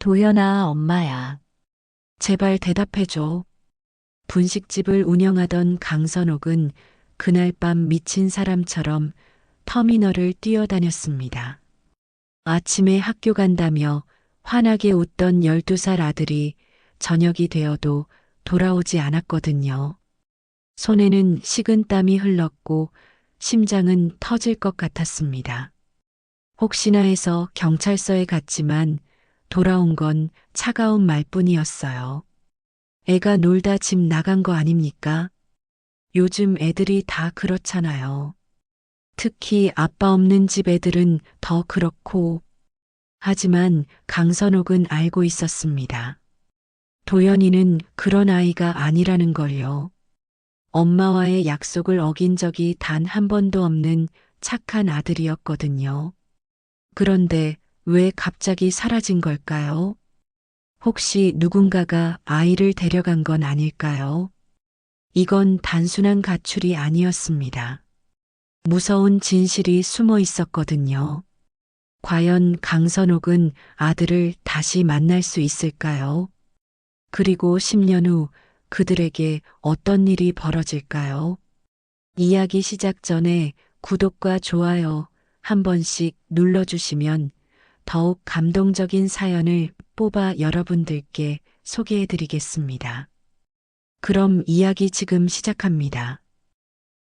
도연아, 엄마야. 제발 대답해줘. 분식집을 운영하던 강선옥은 그날 밤 미친 사람처럼 터미널을 뛰어다녔습니다. 아침에 학교 간다며 환하게 웃던 12살 아들이 저녁이 되어도 돌아오지 않았거든요. 손에는 식은땀이 흘렀고 심장은 터질 것 같았습니다. 혹시나 해서 경찰서에 갔지만 돌아온 건 차가운 말뿐이었어요. 애가 놀다 집 나간 거 아닙니까? 요즘 애들이 다 그렇잖아요. 특히 아빠 없는 집 애들은 더 그렇고. 하지만 강선옥은 알고 있었습니다. 도연이는 그런 아이가 아니라는 걸요. 엄마와의 약속을 어긴 적이 단 한 번도 없는 착한 아들이었거든요. 그런데 왜 갑자기 사라진 걸까요? 혹시 누군가가 아이를 데려간 건 아닐까요? 이건 단순한 가출이 아니었습니다. 무서운 진실이 숨어 있었거든요. 과연 강선옥은 아들을 다시 만날 수 있을까요? 그리고 10년 후 그들에게 어떤 일이 벌어질까요? 이야기 시작 전에 구독과 좋아요 한 번씩 눌러주시면 더욱 감동적인 사연을 뽑아 여러분들께 소개해 드리겠습니다. 그럼 이야기 지금 시작합니다.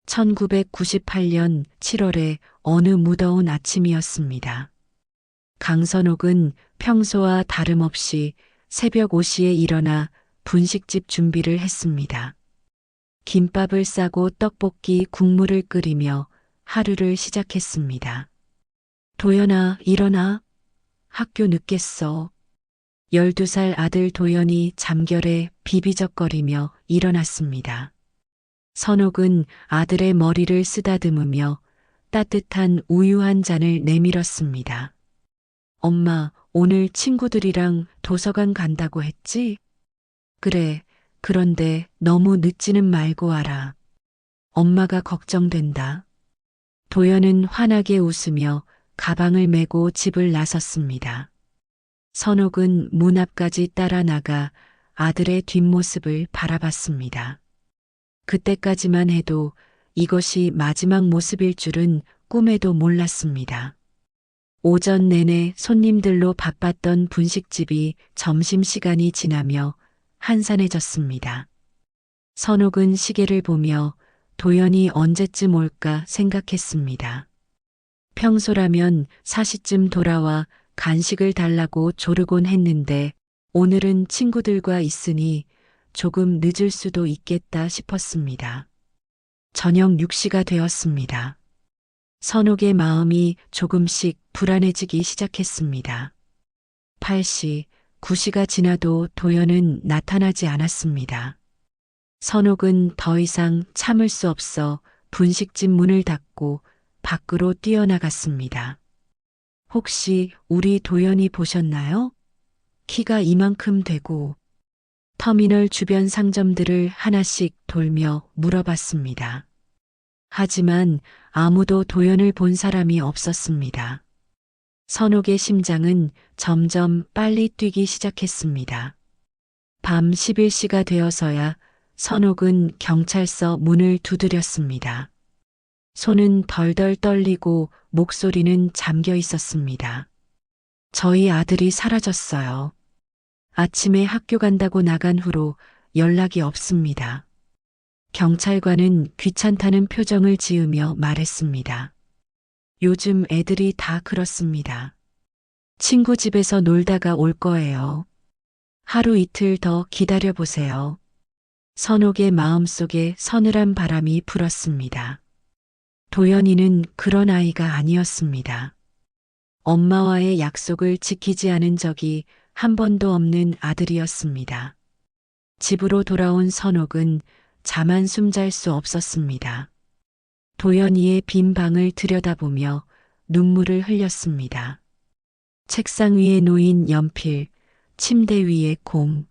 1998년 7월의 어느 무더운 아침이었습니다. 강선옥은 평소와 다름없이 새벽 5시에 일어나 분식집 준비를 했습니다. 김밥을 싸고 떡볶이 국물을 끓이며 하루를 시작했습니다. 도연아, 일어나. 학교 늦겠어. 12살 아들 도연이 잠결에 비비적거리며 일어났습니다. 선옥은 아들의 머리를 쓰다듬으며 따뜻한 우유 한 잔을 내밀었습니다. 엄마, 오늘 친구들이랑 도서관 간다고 했지? 그래, 그런데 너무 늦지는 말고 와라. 엄마가 걱정된다. 도연은 환하게 웃으며 가방을 메고 집을 나섰습니다. 선옥은 문 앞까지 따라 나가 아들의 뒷모습을 바라봤습니다. 그때까지만 해도 이것이 마지막 모습일 줄은 꿈에도 몰랐습니다. 오전 내내 손님들로 바빴던 분식집이 점심시간이 지나며 한산해졌습니다. 선옥은 시계를 보며 도연이 언제쯤 올까 생각했습니다. 평소라면 4시쯤 돌아와 간식을 달라고 조르곤 했는데 오늘은 친구들과 있으니 조금 늦을 수도 있겠다 싶었습니다. 저녁 6시가 되었습니다. 선옥의 마음이 조금씩 불안해지기 시작했습니다. 8시, 9시가 지나도 도연은 나타나지 않았습니다. 선옥은 더 이상 참을 수 없어 분식집 문을 닫고 밖으로 뛰어나갔습니다. 혹시 우리 도연이 보셨나요? 키가 이만큼 되고 터미널 주변 상점들을 하나씩 돌며 물어봤습니다. 하지만 아무도 도연을 본 사람이 없었습니다. 선옥의 심장은 점점 빨리 뛰기 시작했습니다. 밤 11시가 되어서야 선옥은 경찰서 문을 두드렸습니다. 손은 덜덜 떨리고 목소리는 잠겨 있었습니다. 저희 아들이 사라졌어요. 아침에 학교 간다고 나간 후로 연락이 없습니다. 경찰관은 귀찮다는 표정을 지으며 말했습니다. 요즘 애들이 다 그렇습니다. 친구 집에서 놀다가 올 거예요. 하루 이틀 더 기다려 보세요. 선옥의 마음속에 서늘한 바람이 불었습니다. 도연이는 그런 아이가 아니었습니다. 엄마와의 약속을 지키지 않은 적이 한 번도 없는 아들이었습니다. 집으로 돌아온 선옥은 잠 한숨 잘 수 없었습니다. 도연이의 빈 방을 들여다보며 눈물을 흘렸습니다. 책상 위에 놓인 연필, 침대 위에 공,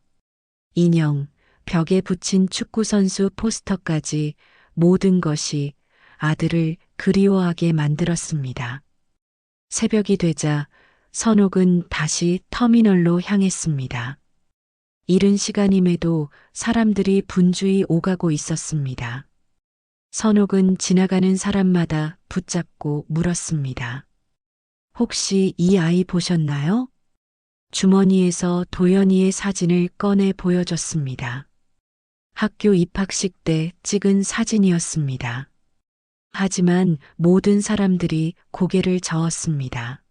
인형, 벽에 붙인 축구선수 포스터까지 모든 것이 아들을 그리워하게 만들었습니다. 새벽이 되자 선옥은 다시 터미널로 향했습니다. 이른 시간임에도 사람들이 분주히 오가고 있었습니다. 선옥은 지나가는 사람마다 붙잡고 물었습니다. 혹시 이 아이 보셨나요? 주머니에서 도연이의 사진을 꺼내 보여줬습니다. 학교 입학식 때 찍은 사진이었습니다. 하지만 모든 사람들이 고개를 저었습니다.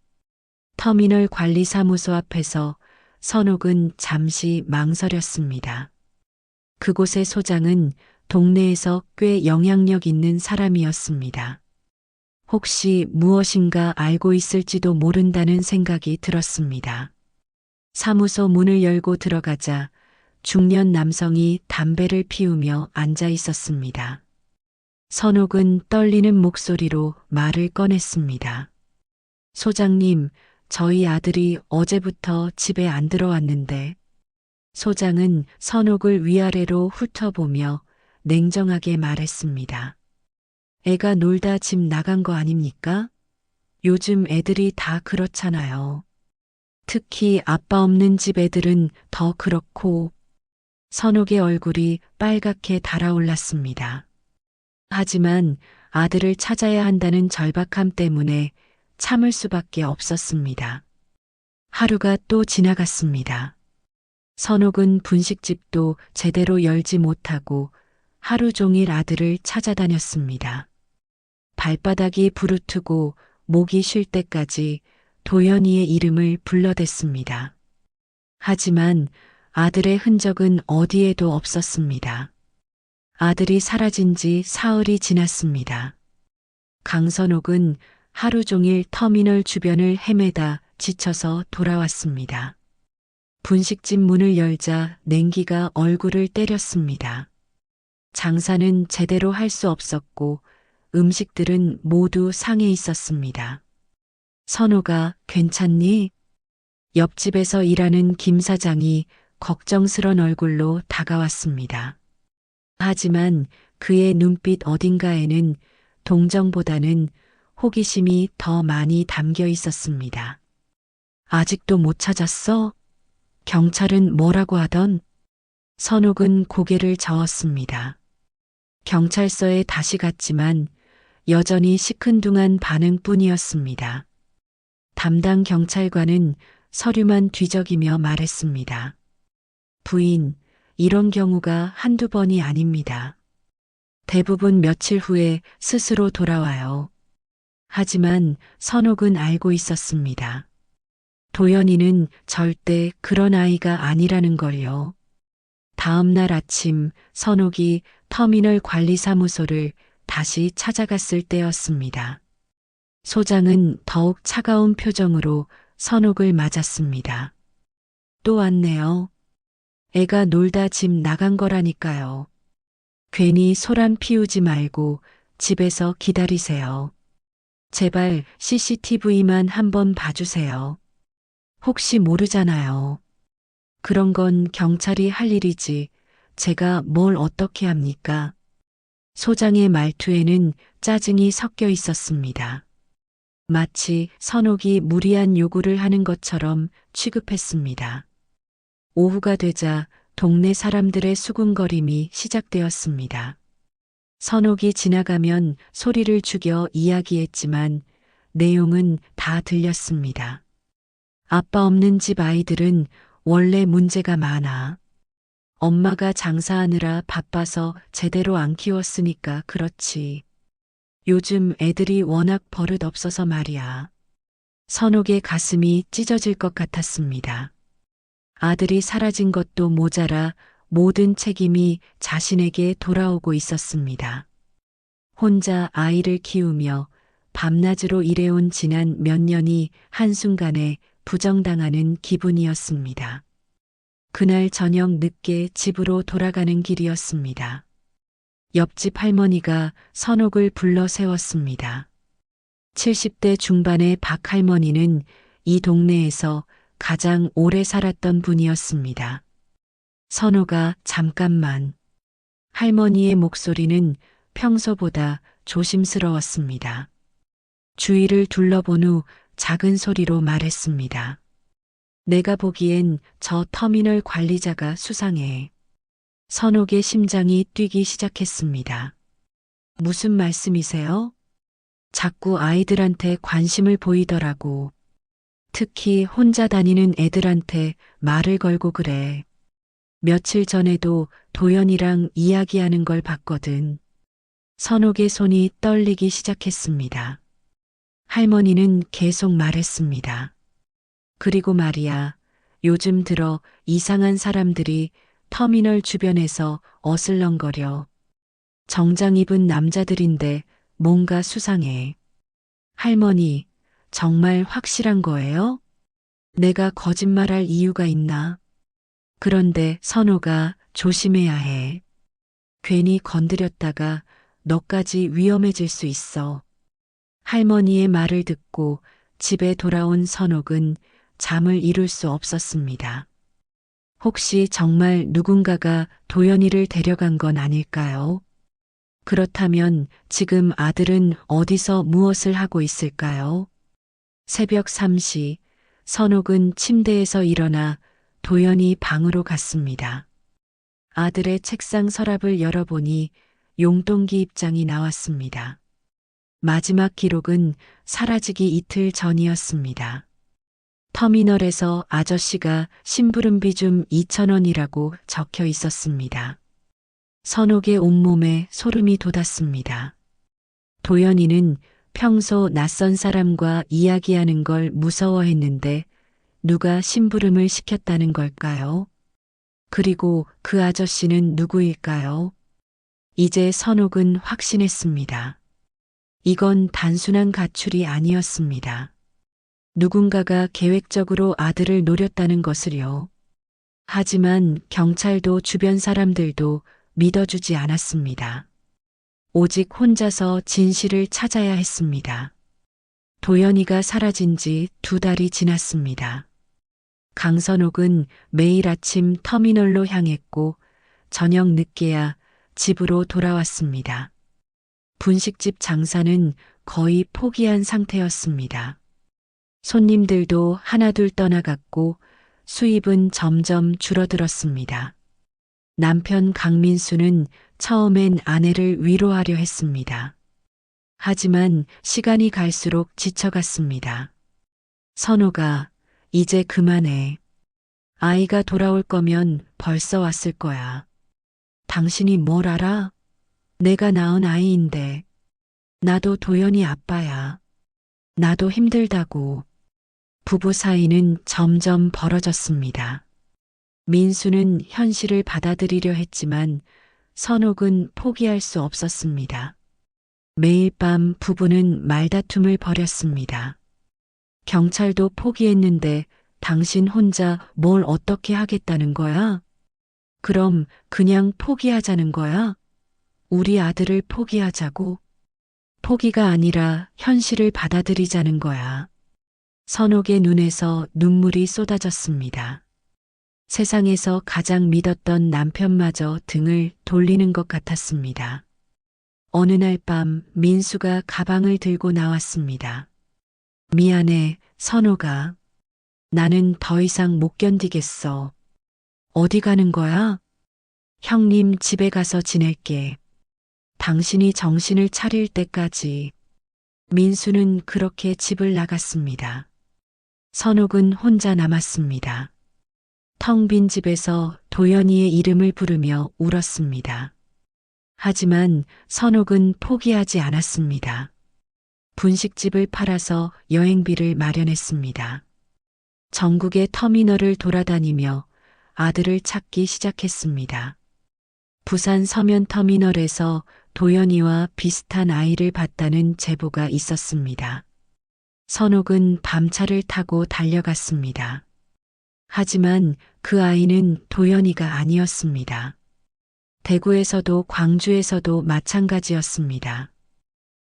터미널 관리사무소 앞에서 선옥은 잠시 망설였습니다. 그곳의 소장은 동네에서 꽤 영향력 있는 사람이었습니다. 혹시 무엇인가 알고 있을지도 모른다는 생각이 들었습니다. 사무소 문을 열고 들어가자 중년 남성이 담배를 피우며 앉아 있었습니다. 선옥은 떨리는 목소리로 말을 꺼냈습니다. 소장님, 저희 아들이 어제부터 집에 안 들어왔는데. 소장은 선옥을 위아래로 훑어보며 냉정하게 말했습니다. 애가 놀다 집 나간 거 아닙니까? 요즘 애들이 다 그렇잖아요. 특히 아빠 없는 집 애들은 더 그렇고. 선옥의 얼굴이 빨갛게 달아올랐습니다. 하지만 아들을 찾아야 한다는 절박함 때문에 참을 수밖에 없었습니다. 하루가 또 지나갔습니다. 선옥은 분식집도 제대로 열지 못하고 하루 종일 아들을 찾아다녔습니다. 발바닥이 부르트고 목이 쉴 때까지 도연이의 이름을 불러댔습니다. 하지만 아들의 흔적은 어디에도 없었습니다. 아들이 사라진 지 사흘이 지났습니다. 강선옥은 하루 종일 터미널 주변을 헤매다 지쳐서 돌아왔습니다. 분식집 문을 열자 냉기가 얼굴을 때렸습니다. 장사는 제대로 할 수 없었고 음식들은 모두 상해 있었습니다. 선호가 괜찮니? 옆집에서 일하는 김 사장이 걱정스런 얼굴로 다가왔습니다. 하지만 그의 눈빛 어딘가에는 동정보다는 호기심이 더 많이 담겨 있었습니다. 아직도 못 찾았어? 경찰은 뭐라고 하던? 선옥은 고개를 저었습니다. 경찰서에 다시 갔지만 여전히 시큰둥한 반응뿐이었습니다. 담당 경찰관은 서류만 뒤적이며 말했습니다. 부인, 이런 경우가 한두 번이 아닙니다. 대부분 며칠 후에 스스로 돌아와요. 하지만 선옥은 알고 있었습니다. 도연이는 절대 그런 아이가 아니라는 걸요. 다음 날 아침 선옥이 터미널 관리사무소를 다시 찾아갔을 때였습니다. 소장은 더욱 차가운 표정으로 선옥을 맞았습니다. 또 왔네요. 애가 놀다 집 나간 거라니까요. 괜히 소란 피우지 말고 집에서 기다리세요. 제발 CCTV만 한번 봐주세요. 혹시 모르잖아요. 그런 건 경찰이 할 일이지 제가 뭘 어떻게 합니까? 소장의 말투에는 짜증이 섞여 있었습니다. 마치 선옥이 무리한 요구를 하는 것처럼 취급했습니다. 오후가 되자 동네 사람들의 수군거림이 시작되었습니다. 선옥이 지나가면 소리를 죽여 이야기했지만 내용은 다 들렸습니다. 아빠 없는 집 아이들은 원래 문제가 많아. 엄마가 장사하느라 바빠서 제대로 안 키웠으니까 그렇지. 요즘 애들이 워낙 버릇 없어서 말이야. 선옥의 가슴이 찢어질 것 같았습니다. 아들이 사라진 것도 모자라 모든 책임이 자신에게 돌아오고 있었습니다. 혼자 아이를 키우며 밤낮으로 일해온 지난 몇 년이 한순간에 부정당하는 기분이었습니다. 그날 저녁 늦게 집으로 돌아가는 길이었습니다. 옆집 할머니가 선옥을 불러 세웠습니다. 70대 중반의 박 할머니는 이 동네에서 가장 오래 살았던 분이었습니다. 선옥아, 잠깐만. 할머니의 목소리는 평소보다 조심스러웠습니다. 주위를 둘러본 후 작은 소리로 말했습니다. 내가 보기엔 저 터미널 관리자가 수상해. 선옥의 심장이 뛰기 시작했습니다. 무슨 말씀이세요? 자꾸 아이들한테 관심을 보이더라고. 특히 혼자 다니는 애들한테 말을 걸고 그래. 며칠 전에도 도연이랑 이야기하는 걸 봤거든. 선옥의 손이 떨리기 시작했습니다. 할머니는 계속 말했습니다. 그리고 말이야, 요즘 들어 이상한 사람들이 터미널 주변에서 어슬렁거려. 정장 입은 남자들인데 뭔가 수상해. 할머니, 정말 확실한 거예요? 내가 거짓말할 이유가 있나? 그런데 선호가 조심해야 해. 괜히 건드렸다가 너까지 위험해질 수 있어. 할머니의 말을 듣고 집에 돌아온 선옥은 잠을 이룰 수 없었습니다. 혹시 정말 누군가가 도연이를 데려간 건 아닐까요? 그렇다면 지금 아들은 어디서 무엇을 하고 있을까요? 새벽 3시, 선옥은 침대에서 일어나 도연이 방으로 갔습니다. 아들의 책상 서랍을 열어보니 용돈기 입장이 나왔습니다. 마지막 기록은 사라지기 이틀 전이었습니다. 터미널에서 아저씨가 심부름비 좀 2,000원이라고 적혀 있었습니다. 선옥의 온몸에 소름이 돋았습니다. 도연이는 평소 낯선 사람과 이야기하는 걸 무서워했는데 누가 심부름을 시켰다는 걸까요? 그리고 그 아저씨는 누구일까요? 이제 선옥은 확신했습니다. 이건 단순한 가출이 아니었습니다. 누군가가 계획적으로 아들을 노렸다는 것을요. 하지만 경찰도 주변 사람들도 믿어주지 않았습니다. 오직 혼자서 진실을 찾아야 했습니다. 도연이가 사라진 지 2달이 지났습니다. 강선옥은 매일 아침 터미널로 향했고 저녁 늦게야 집으로 돌아왔습니다. 분식집 장사는 거의 포기한 상태였습니다. 손님들도 하나둘 떠나갔고 수입은 점점 줄어들었습니다. 남편 강민수는 처음엔 아내를 위로하려 했습니다. 하지만 시간이 갈수록 지쳐갔습니다. 선호가 이제 그만해. 아이가 돌아올 거면 벌써 왔을 거야. 당신이 뭘 알아? 내가 낳은 아이인데. 나도 도연이 아빠야. 나도 힘들다고. 부부 사이는 점점 벌어졌습니다. 민수는 현실을 받아들이려 했지만 선옥은 포기할 수 없었습니다. 매일 밤 부부는 말다툼을 벌였습니다. 경찰도 포기했는데 당신 혼자 뭘 어떻게 하겠다는 거야? 그럼 그냥 포기하자는 거야? 우리 아들을 포기하자고? 포기가 아니라 현실을 받아들이자는 거야. 선옥의 눈에서 눈물이 쏟아졌습니다. 세상에서 가장 믿었던 남편마저 등을 돌리는 것 같았습니다. 어느 날 밤 민수가 가방을 들고 나왔습니다. 미안해, 선호가. 나는 더 이상 못 견디겠어. 어디 가는 거야? 형님 집에 가서 지낼게. 당신이 정신을 차릴 때까지. 민수는 그렇게 집을 나갔습니다. 선옥은 혼자 남았습니다. 텅 빈 집에서 도연이의 이름을 부르며 울었습니다. 하지만 선옥은 포기하지 않았습니다. 분식집을 팔아서 여행비를 마련했습니다. 전국의 터미널을 돌아다니며 아들을 찾기 시작했습니다. 부산 서면터미널에서 도연이와 비슷한 아이를 봤다는 제보가 있었습니다. 선옥은 밤차를 타고 달려갔습니다. 하지만 그 아이는 도연이가 아니었습니다. 대구에서도 광주에서도 마찬가지였습니다.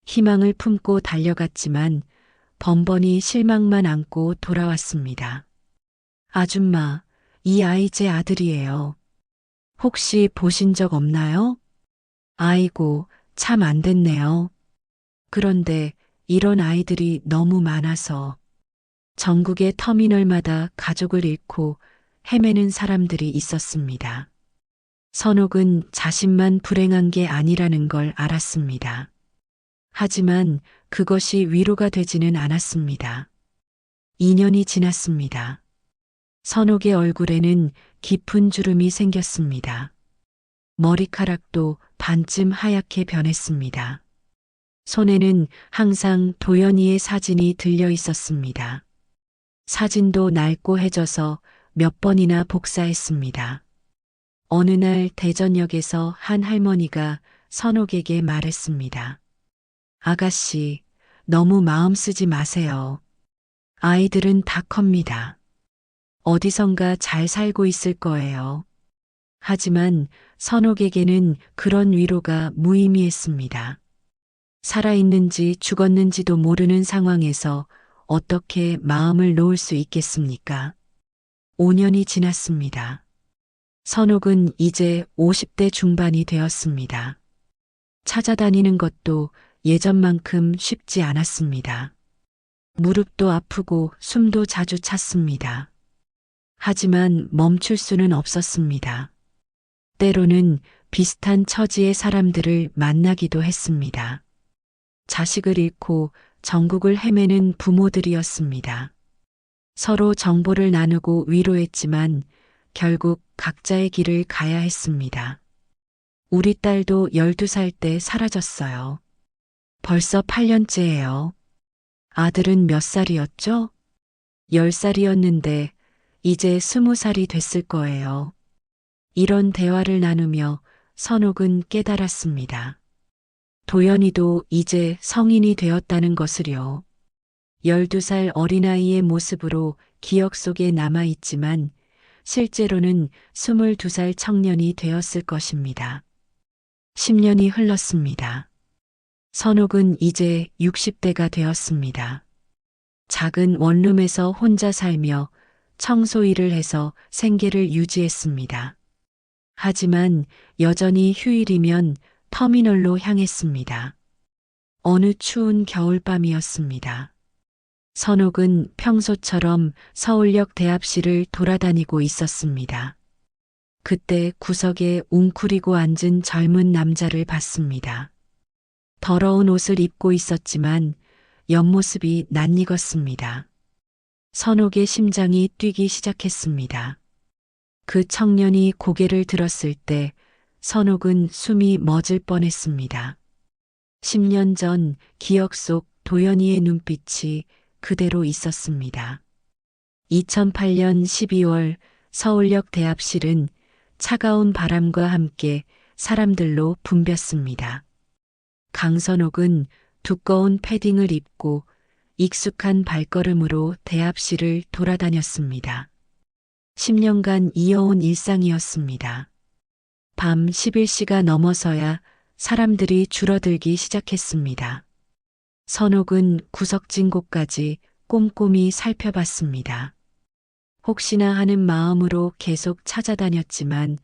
희망을 품고 달려갔지만 번번이 실망만 안고 돌아왔습니다. 아줌마, 이 아이 제 아들이에요. 혹시 보신 적 없나요? 아이고, 참 안 됐네요. 그런데 이런 아이들이 너무 많아서 전국의 터미널마다 가족을 잃고 헤매는 사람들이 있었습니다. 선옥은 자신만 불행한 게 아니라는 걸 알았습니다. 하지만 그것이 위로가 되지는 않았습니다. 2년이 지났습니다. 선옥의 얼굴에는 깊은 주름이 생겼습니다. 머리카락도 반쯤 하얗게 변했습니다. 손에는 항상 도연이의 사진이 들려 있었습니다. 사진도 낡고 해져서 몇 번이나 복사했습니다. 어느 날 대전역에서 한 할머니가 선옥에게 말했습니다. 아가씨, 너무 마음 쓰지 마세요. 아이들은 다 컵니다. 어디선가 잘 살고 있을 거예요. 하지만 선옥에게는 그런 위로가 무의미했습니다. 살아있는지 죽었는지도 모르는 상황에서 어떻게 마음을 놓을 수 있겠습니까? 5년이 지났습니다. 선옥은 이제 50대 중반이 되었습니다. 찾아다니는 것도 예전만큼 쉽지 않았습니다. 무릎도 아프고 숨도 자주 찼습니다. 하지만 멈출 수는 없었습니다. 때로는 비슷한 처지의 사람들을 만나기도 했습니다. 자식을 잃고 전국을 헤매는 부모들이었습니다. 서로 정보를 나누고 위로했지만 결국 각자의 길을 가야 했습니다. 우리 딸도 12살 때 사라졌어요. 벌써 8년째예요. 아들은 몇 살이었죠? 10살이었는데 이제 20살이 됐을 거예요. 이런 대화를 나누며 선옥은 깨달았습니다. 도연이도 이제 성인이 되었다는 것을요. 12살 어린아이의 모습으로 기억 속에 남아있지만 실제로는 22살 청년이 되었을 것입니다. 10년이 흘렀습니다. 선옥은 이제 60대가 되었습니다. 작은 원룸에서 혼자 살며 청소 일을 해서 생계를 유지했습니다. 하지만 여전히 휴일이면 터미널로 향했습니다. 어느 추운 겨울밤이었습니다. 선옥은 평소처럼 서울역 대합실을 돌아다니고 있었습니다. 그때 구석에 웅크리고 앉은 젊은 남자를 봤습니다. 더러운 옷을 입고 있었지만 옆모습이 낯익었습니다. 선옥의 심장이 뛰기 시작했습니다. 그 청년이 고개를 들었을 때 선옥은 숨이 멎을 뻔했습니다. 10년 전 기억 속 도연이의 눈빛이 그대로 있었습니다. 2008년 12월 서울역 대합실은 차가운 바람과 함께 사람들로 붐볐습니다. 강선옥은 두꺼운 패딩을 입고 익숙한 발걸음으로 대합실을 돌아다녔습니다. 10년간 이어온 일상이었습니다. 밤 11시가 넘어서야 사람들이 줄어들기 시작했습니다. 선옥은 구석진 곳까지 꼼꼼히 살펴봤습니다. 혹시나 하는 마음으로 계속 찾아다녔지만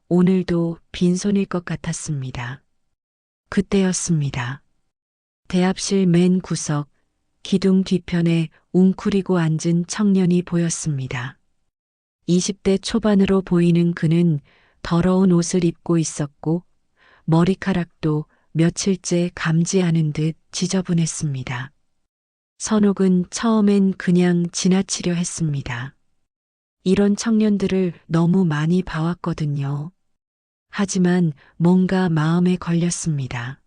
오늘도 빈손일 것 같았습니다. 그때였습니다. 대합실 맨 구석, 기둥 뒤편에 웅크리고 앉은 청년이 보였습니다. 20대 초반으로 보이는 그는 더러운 옷을 입고 있었고 머리카락도 며칠째 감지 않은 듯 지저분했습니다. 선옥은 처음엔 그냥 지나치려 했습니다. 이런 청년들을 너무 많이 봐왔거든요. 하지만 뭔가 마음에 걸렸습니다.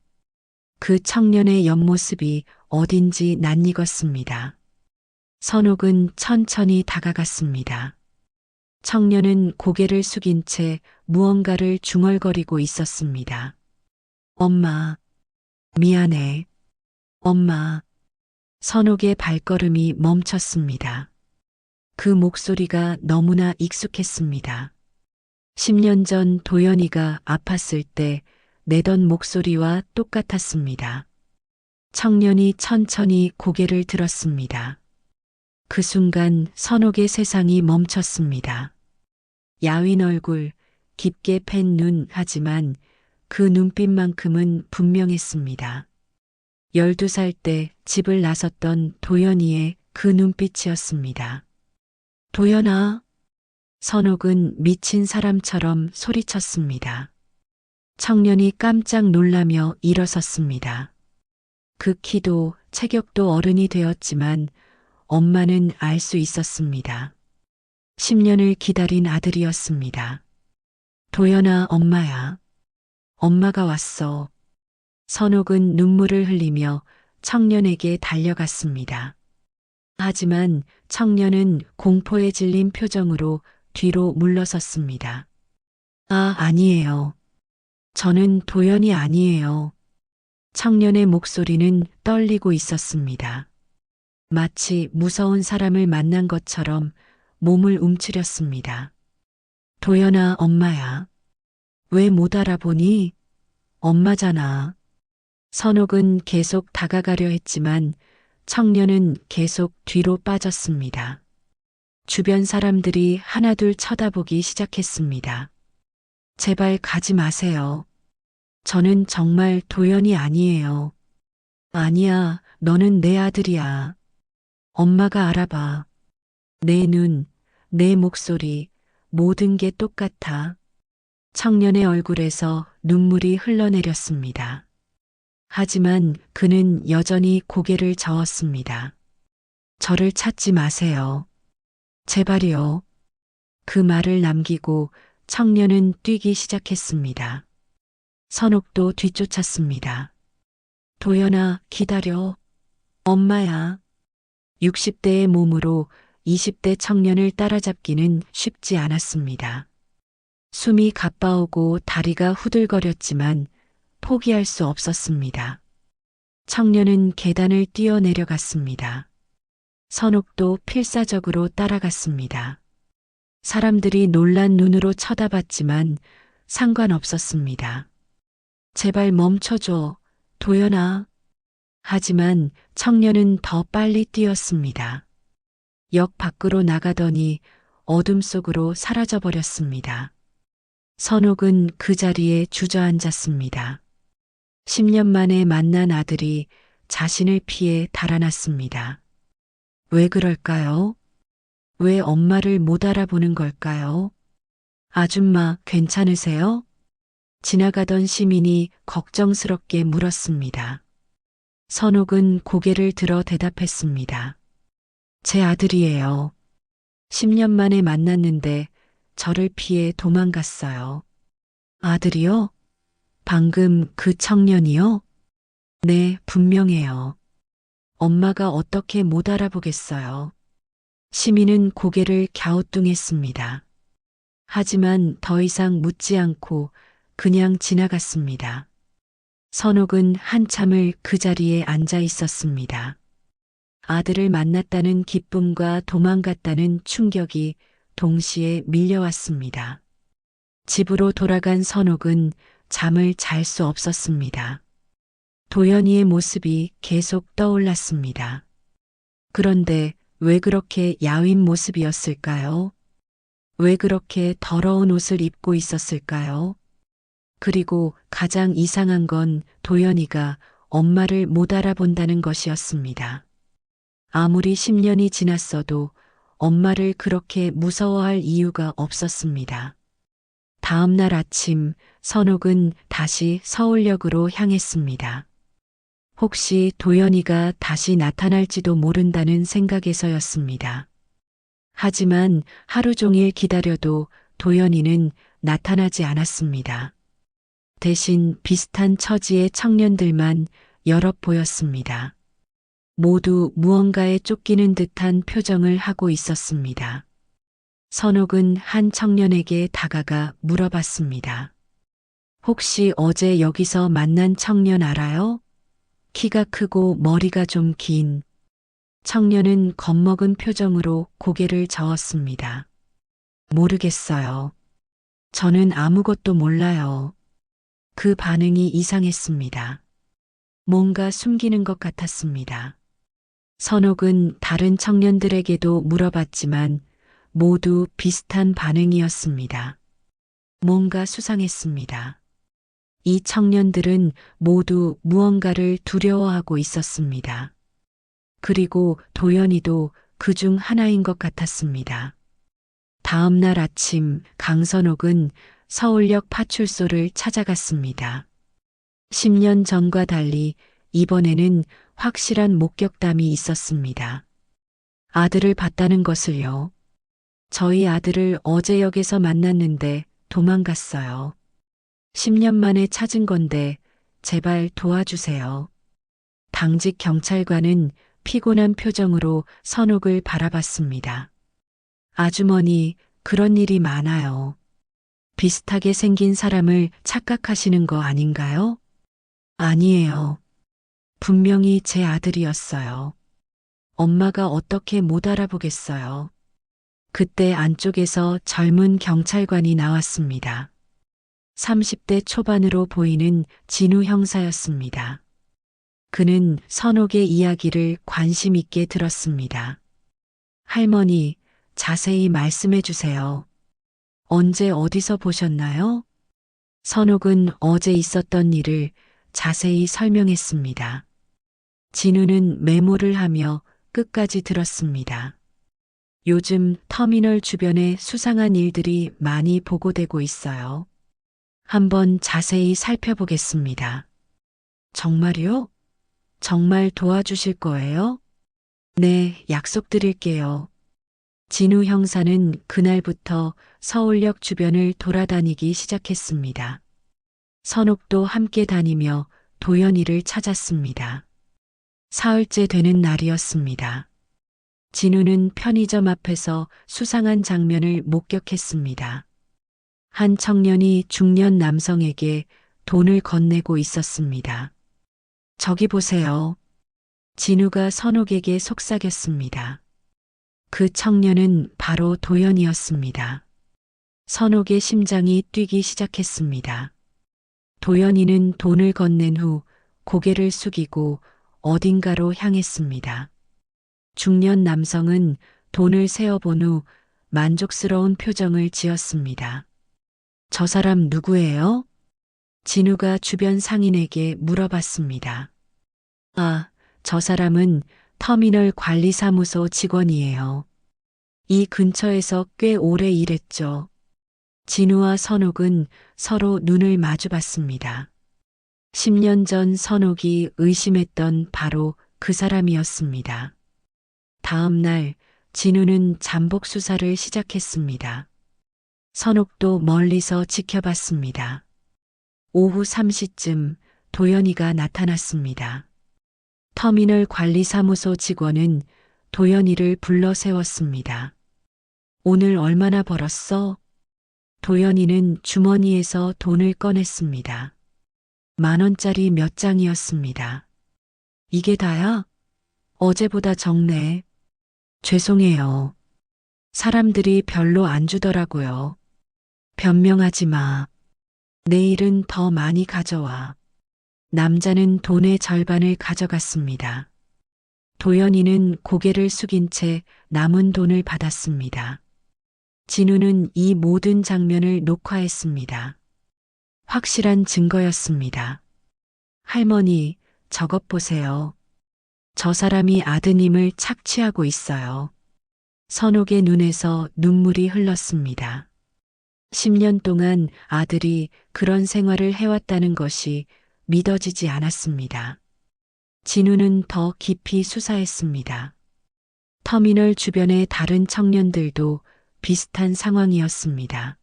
그 청년의 옆모습이 어딘지 낯익었습니다. 선옥은 천천히 다가갔습니다. 청년은 고개를 숙인 채 무언가를 중얼거리고 있었습니다. 엄마, 미안해. 엄마. 선옥의 발걸음이 멈췄습니다. 그 목소리가 너무나 익숙했습니다. 10년 전 도연이가 아팠을 때 내던 목소리와 똑같았습니다. 청년이 천천히 고개를 들었습니다. 그 순간 선옥의 세상이 멈췄습니다. 야윈 얼굴, 깊게 팬 눈 하지만 그 눈빛만큼은 분명했습니다. 12살 때 집을 나섰던 도연이의 그 눈빛이었습니다. 도연아. 선옥은 미친 사람처럼 소리쳤습니다. 청년이 깜짝 놀라며 일어섰습니다. 그 키도 체격도 어른이 되었지만 엄마는 알 수 있었습니다. 10년을 기다린 아들이었습니다. 도연아, 엄마야. 엄마가 왔어. 선옥은 눈물을 흘리며 청년에게 달려갔습니다. 하지만 청년은 공포에 질린 표정으로 뒤로 물러섰습니다. 아, 아니에요. 저는 도연이 아니에요. 청년의 목소리는 떨리고 있었습니다. 마치 무서운 사람을 만난 것처럼 몸을 움츠렸습니다. 도연아, 엄마야. 왜 못 알아보니? 엄마잖아. 선옥은 계속 다가가려 했지만 청년은 계속 뒤로 빠졌습니다. 주변 사람들이 하나둘 쳐다보기 시작했습니다. 제발 가지 마세요. 저는 정말 도연이 아니에요. 아니야, 너는 내 아들이야. 엄마가 알아봐. 내 눈, 내 목소리, 모든 게 똑같아. 청년의 얼굴에서 눈물이 흘러내렸습니다. 하지만 그는 여전히 고개를 저었습니다. 저를 찾지 마세요. 제발이요. 그 말을 남기고 청년은 뛰기 시작했습니다. 선옥도 뒤쫓았습니다. 도연아, 기다려. 엄마야. 60대의 몸으로 20대 청년을 따라잡기는 쉽지 않았습니다. 숨이 가빠오고 다리가 후들거렸지만 포기할 수 없었습니다. 청년은 계단을 뛰어내려갔습니다. 선옥도 필사적으로 따라갔습니다. 사람들이 놀란 눈으로 쳐다봤지만 상관없었습니다. 제발 멈춰줘, 도연아. 하지만 청년은 더 빨리 뛰었습니다. 역 밖으로 나가더니 어둠 속으로 사라져버렸습니다. 선옥은 그 자리에 주저앉았습니다. 10년 만에 만난 아들이 자신을 피해 달아났습니다. 왜 그럴까요? 왜 엄마를 못 알아보는 걸까요? 아줌마, 괜찮으세요? 지나가던 시민이 걱정스럽게 물었습니다. 선옥은 고개를 들어 대답했습니다. 제 아들이에요. 10년 만에 만났는데 저를 피해 도망갔어요. 아들이요? 방금 그 청년이요? 네, 분명해요. 엄마가 어떻게 못 알아보겠어요. 시민은 고개를 갸우뚱했습니다. 하지만 더 이상 묻지 않고 그냥 지나갔습니다. 선옥은 한참을 그 자리에 앉아 있었습니다. 아들을 만났다는 기쁨과 도망갔다는 충격이 동시에 밀려왔습니다. 집으로 돌아간 선옥은 잠을 잘 수 없었습니다. 도연이의 모습이 계속 떠올랐습니다. 그런데 왜 그렇게 야윈 모습이었을까요? 왜 그렇게 더러운 옷을 입고 있었을까요? 그리고 가장 이상한 건 도연이가 엄마를 못 알아본다는 것이었습니다. 아무리 10년이 지났어도 엄마를 그렇게 무서워할 이유가 없었습니다. 다음 날 아침 선옥은 다시 서울역으로 향했습니다. 혹시 도연이가 다시 나타날지도 모른다는 생각에서였습니다. 하지만 하루 종일 기다려도 도연이는 나타나지 않았습니다. 대신 비슷한 처지의 청년들만 여럿 보였습니다. 모두 무언가에 쫓기는 듯한 표정을 하고 있었습니다. 선옥은 한 청년에게 다가가 물어봤습니다. 혹시 어제 여기서 만난 청년 알아요? 키가 크고 머리가 좀 긴. 청년은 겁먹은 표정으로 고개를 저었습니다. 모르겠어요. 저는 아무것도 몰라요. 그 반응이 이상했습니다. 뭔가 숨기는 것 같았습니다. 선옥은 다른 청년들에게도 물어봤지만 모두 비슷한 반응이었습니다. 뭔가 수상했습니다. 이 청년들은 모두 무언가를 두려워하고 있었습니다. 그리고 도연이도 그중 하나인 것 같았습니다. 다음 날 아침 강선옥은 서울역 파출소를 찾아갔습니다. 10년 전과 달리 이번에는 확실한 목격담이 있었습니다. 아들을 봤다는 것을요. 저희 아들을 어제 역에서 만났는데 도망갔어요. 10년 만에 찾은 건데 제발 도와주세요. 당직 경찰관은 피곤한 표정으로 선옥을 바라봤습니다. 아주머니, 그런 일이 많아요. 비슷하게 생긴 사람을 착각하시는 거 아닌가요? 아니에요. 분명히 제 아들이었어요. 엄마가 어떻게 못 알아보겠어요. 그때 안쪽에서 젊은 경찰관이 나왔습니다. 30대 초반으로 보이는 진우 형사였습니다. 그는 선옥의 이야기를 관심 있게 들었습니다. 할머니, 자세히 말씀해 주세요. 언제 어디서 보셨나요? 선옥은 어제 있었던 일을 자세히 설명했습니다. 진우는 메모를 하며 끝까지 들었습니다. 요즘 터미널 주변에 수상한 일들이 많이 보고되고 있어요. 한번 자세히 살펴보겠습니다. 정말요? 정말 도와주실 거예요? 네, 약속드릴게요. 진우 형사는 그날부터 서울역 주변을 돌아다니기 시작했습니다. 선옥도 함께 다니며 도연이를 찾았습니다. 사흘째 되는 날이었습니다. 진우는 편의점 앞에서 수상한 장면을 목격했습니다. 한 청년이 중년 남성에게 돈을 건네고 있었습니다. 저기 보세요. 진우가 선옥에게 속삭였습니다. 그 청년은 바로 도연이었습니다. 선옥의 심장이 뛰기 시작했습니다. 도연이는 돈을 건넨 후 고개를 숙이고 어딘가로 향했습니다. 중년 남성은 돈을 세어본 후 만족스러운 표정을 지었습니다. 저 사람 누구예요? 진우가 주변 상인에게 물어봤습니다. 아, 저 사람은 터미널 관리사무소 직원이에요. 이 근처에서 꽤 오래 일했죠. 진우와 선옥은 서로 눈을 마주봤습니다. 10년 전 선옥이 의심했던 바로 그 사람이었습니다. 다음 날 진우는 잠복 수사를 시작했습니다. 선옥도 멀리서 지켜봤습니다. 오후 3시쯤 도연이가 나타났습니다. 터미널 관리사무소 직원은 도연이를 불러 세웠습니다. 오늘 얼마나 벌었어? 도연이는 주머니에서 돈을 꺼냈습니다. 10,000원짜리 몇 장이었습니다. 이게 다야? 어제보다 적네. 죄송해요. 사람들이 별로 안 주더라고요. 변명하지 마. 내일은 더 많이 가져와. 남자는 돈의 절반을 가져갔습니다. 도연이는 고개를 숙인 채 남은 돈을 받았습니다. 진우는 이 모든 장면을 녹화했습니다. 확실한 증거였습니다. 할머니, 저것 보세요. 저 사람이 아드님을 착취하고 있어요. 선옥의 눈에서 눈물이 흘렀습니다. 10년 동안 아들이 그런 생활을 해왔다는 것이 믿어지지 않았습니다. 진우는 더 깊이 수사했습니다. 터미널 주변의 다른 청년들도 비슷한 상황이었습니다.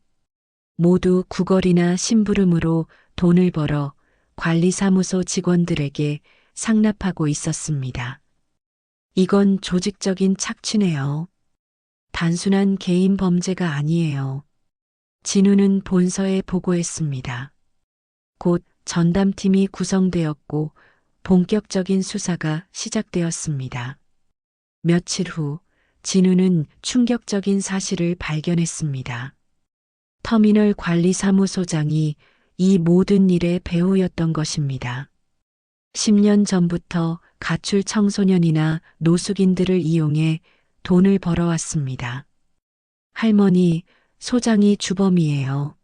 모두 구걸이나 심부름으로 돈을 벌어 관리사무소 직원들에게 상납하고 있었습니다. 이건 조직적인 착취네요. 단순한 개인 범죄가 아니에요. 진우는 본서에 보고했습니다. 곧 전담팀이 구성되었고 본격적인 수사가 시작되었습니다. 며칠 후 진우는 충격적인 사실을 발견했습니다. 터미널 관리사무소장이 이 모든 일의 배우였던 것입니다. 10년 전부터 가출 청소년이나 노숙인들을 이용해 돈을 벌어왔습니다. 할머니, 소장이 주범이에요.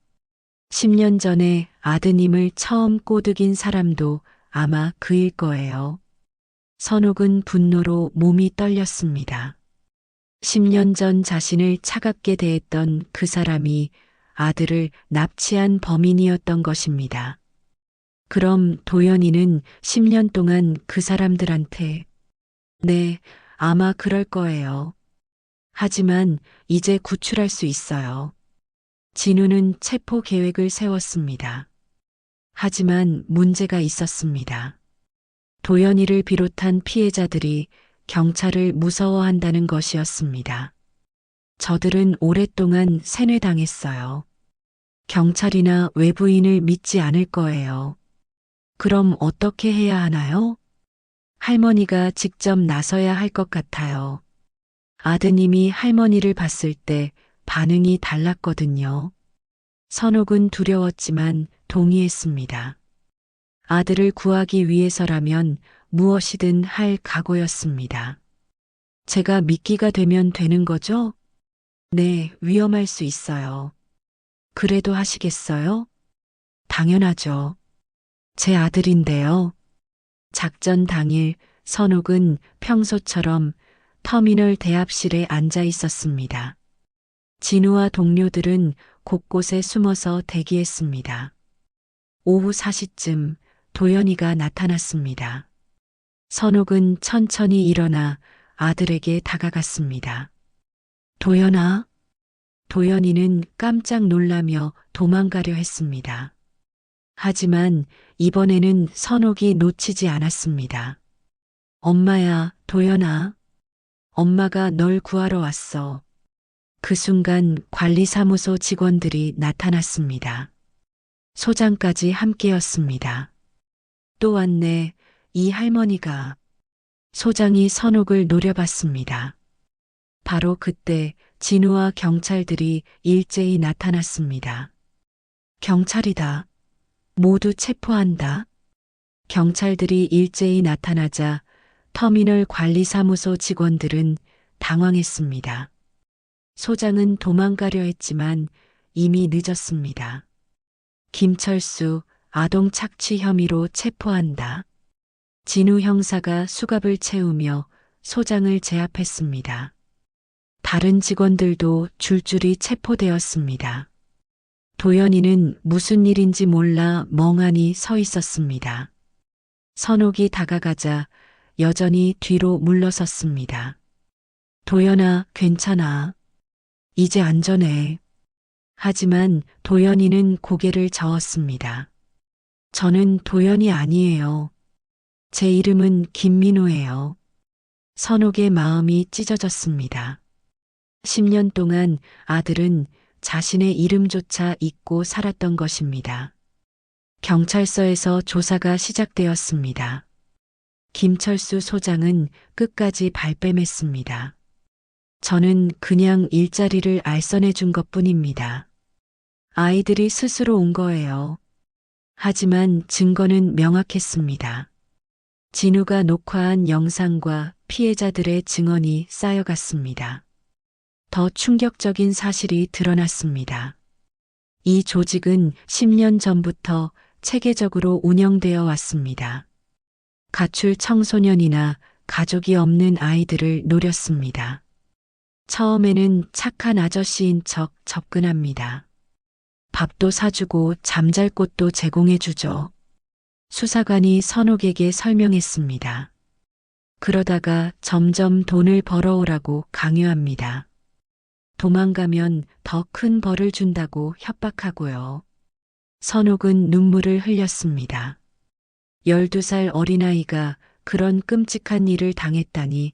10년 전에 아드님을 처음 꼬드긴 사람도 아마 그일 거예요. 선옥은 분노로 몸이 떨렸습니다. 10년 전 자신을 차갑게 대했던 그 사람이 아들을 납치한 범인이었던 것입니다. 그럼 도연이는 10년 동안 그 사람들한테 네, 아마 그럴 거예요. 하지만 이제 구출할 수 있어요. 진우는 체포 계획을 세웠습니다. 하지만 문제가 있었습니다. 도연이를 비롯한 피해자들이 경찰을 무서워한다는 것이었습니다. 저들은 오랫동안 세뇌당했어요. 경찰이나 외부인을 믿지 않을 거예요. 그럼 어떻게 해야 하나요? 할머니가 직접 나서야 할 것 같아요. 아드님이 할머니를 봤을 때 반응이 달랐거든요. 선옥은 두려웠지만 동의했습니다. 아들을 구하기 위해서라면 무엇이든 할 각오였습니다. 제가 미끼가 되면 되는 거죠? 네, 위험할 수 있어요. 그래도 하시겠어요? 당연하죠. 제 아들인데요. 작전 당일 선옥은 평소처럼 터미널 대합실에 앉아 있었습니다. 진우와 동료들은 곳곳에 숨어서 대기했습니다. 오후 4시쯤 도연이가 나타났습니다. 선옥은 천천히 일어나 아들에게 다가갔습니다. 도연아? 도연이는 깜짝 놀라며 도망가려 했습니다. 하지만 이번에는 선옥이 놓치지 않았습니다. 엄마야, 도연아. 엄마가 널 구하러 왔어. 그 순간 관리사무소 직원들이 나타났습니다. 소장까지 함께였습니다. 또 왔네, 이 할머니가. 소장이 선옥을 노려봤습니다. 바로 그때 진우와 경찰들이 일제히 나타났습니다. 경찰이다. 모두 체포한다. 경찰들이 일제히 나타나자 터미널 관리사무소 직원들은 당황했습니다. 소장은 도망가려 했지만 이미 늦었습니다. 김철수 아동 착취 혐의로 체포한다. 진우 형사가 수갑을 채우며 소장을 제압했습니다. 다른 직원들도 줄줄이 체포되었습니다. 도연이는 무슨 일인지 몰라 멍하니 서 있었습니다. 선옥이 다가가자 여전히 뒤로 물러섰습니다. 도연아, 괜찮아. 이제 안전해. 하지만 도연이는 고개를 저었습니다. 저는 도연이 아니에요. 제 이름은 김민호예요. 선옥의 마음이 찢어졌습니다. 10년 동안 아들은 자신의 이름조차 잊고 살았던 것입니다. 경찰서에서 조사가 시작되었습니다. 김철수 소장은 끝까지 발뺌했습니다. 저는 그냥 일자리를 알선해 준 것뿐입니다. 아이들이 스스로 온 거예요. 하지만 증거는 명확했습니다. 진우가 녹화한 영상과 피해자들의 증언이 쌓여갔습니다. 더 충격적인 사실이 드러났습니다. 이 조직은 10년 전부터 체계적으로 운영되어 왔습니다. 가출 청소년이나 가족이 없는 아이들을 노렸습니다. 처음에는 착한 아저씨인 척 접근합니다. 밥도 사주고 잠잘 곳도 제공해주죠. 수사관이 선옥에게 설명했습니다. 그러다가 점점 돈을 벌어오라고 강요합니다. 도망가면 더 큰 벌을 준다고 협박하고요. 선옥은 눈물을 흘렸습니다. 12살 어린아이가 그런 끔찍한 일을 당했다니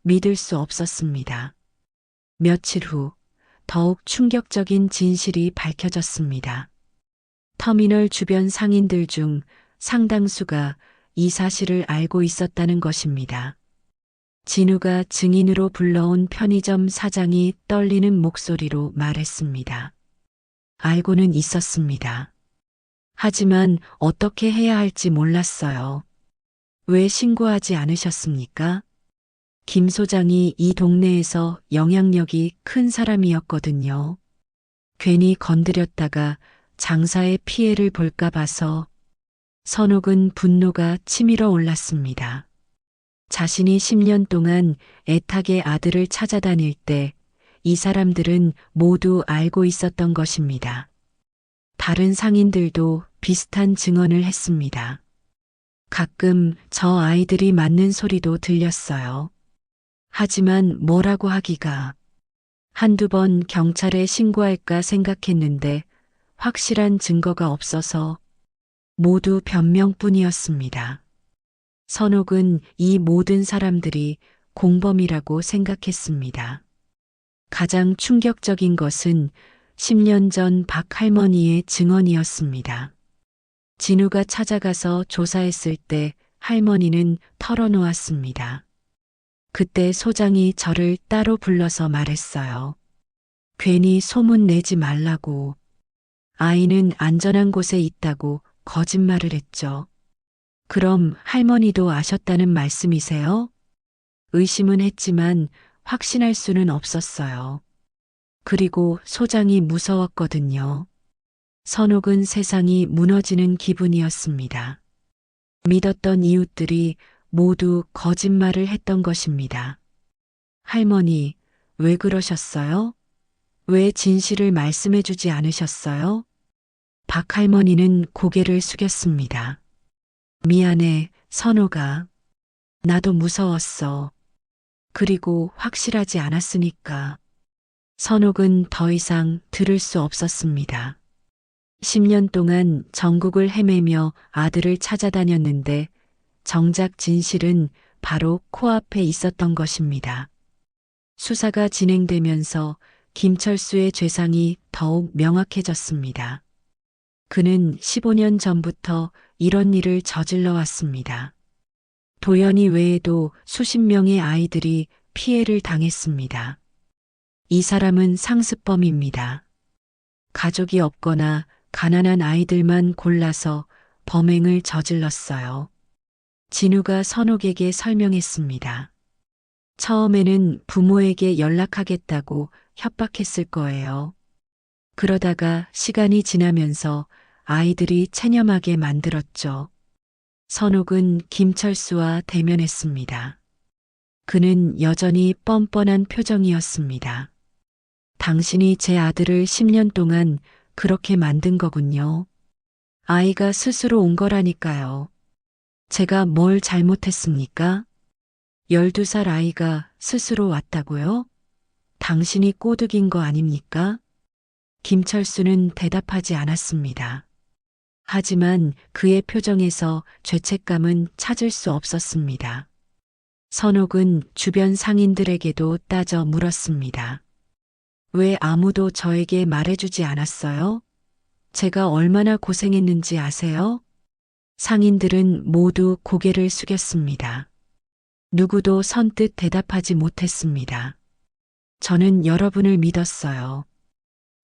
믿을 수 없었습니다. 며칠 후 더욱 충격적인 진실이 밝혀졌습니다. 터미널 주변 상인들 중 상당수가 이 사실을 알고 있었다는 것입니다. 진우가 증인으로 불러온 편의점 사장이 떨리는 목소리로 말했습니다. 알고는 있었습니다. 하지만 어떻게 해야 할지 몰랐어요. 왜 신고하지 않으셨습니까? 김 소장이 이 동네에서 영향력이 큰 사람이었거든요. 괜히 건드렸다가 장사에 피해를 볼까 봐서. 선옥은 분노가 치밀어 올랐습니다. 자신이 10년 동안 애타게 아들을 찾아다닐 때 이 사람들은 모두 알고 있었던 것입니다. 다른 상인들도 비슷한 증언을 했습니다. 가끔 저 아이들이 맞는 소리도 들렸어요. 하지만 뭐라고 하기가. 한두 번 경찰에 신고할까 생각했는데 확실한 증거가 없어서 모두 변명뿐이었습니다. 선옥은 이 모든 사람들이 공범이라고 생각했습니다. 가장 충격적인 것은 10년 전 박 할머니의 증언이었습니다. 진우가 찾아가서 조사했을 때 할머니는 털어놓았습니다. 그때 소장이 저를 따로 불러서 말했어요. 괜히 소문 내지 말라고. 아이는 안전한 곳에 있다고 거짓말을 했죠. 그럼 할머니도 아셨다는 말씀이세요? 의심은 했지만 확신할 수는 없었어요. 그리고 소장이 무서웠거든요. 선옥은 세상이 무너지는 기분이었습니다. 믿었던 이웃들이 모두 거짓말을 했던 것입니다. 할머니, 왜 그러셨어요? 왜 진실을 말씀해 주지 않으셨어요? 박 할머니는 고개를 숙였습니다. 미안해, 선옥아. 나도 무서웠어. 그리고 확실하지 않았으니까. 선옥은 더 이상 들을 수 없었습니다. 10년 동안 전국을 헤매며 아들을 찾아다녔는데 정작 진실은 바로 코앞에 있었던 것입니다. 수사가 진행되면서 김철수의 죄상이 더욱 명확해졌습니다. 그는 15년 전부터 이런 일을 저질러 왔습니다. 도연이 외에도 수십 명의 아이들이 피해를 당했습니다. 이 사람은 상습범입니다. 가족이 없거나 가난한 아이들만 골라서 범행을 저질렀어요. 진우가 선옥에게 설명했습니다. 처음에는 부모에게 연락하겠다고 협박했을 거예요. 그러다가 시간이 지나면서 아이들이 체념하게 만들었죠. 선옥은 김철수와 대면했습니다. 그는 여전히 뻔뻔한 표정이었습니다. 당신이 제 아들을 10년 동안 그렇게 만든 거군요. 아이가 스스로 온 거라니까요. 제가 뭘 잘못했습니까? 12살 아이가 스스로 왔다고요? 당신이 꼬드긴 거 아닙니까? 김철수는 대답하지 않았습니다. 하지만 그의 표정에서 죄책감은 찾을 수 없었습니다. 선옥은 주변 상인들에게도 따져 물었습니다. 왜 아무도 저에게 말해주지 않았어요? 제가 얼마나 고생했는지 아세요? 상인들은 모두 고개를 숙였습니다. 누구도 선뜻 대답하지 못했습니다. 저는 여러분을 믿었어요.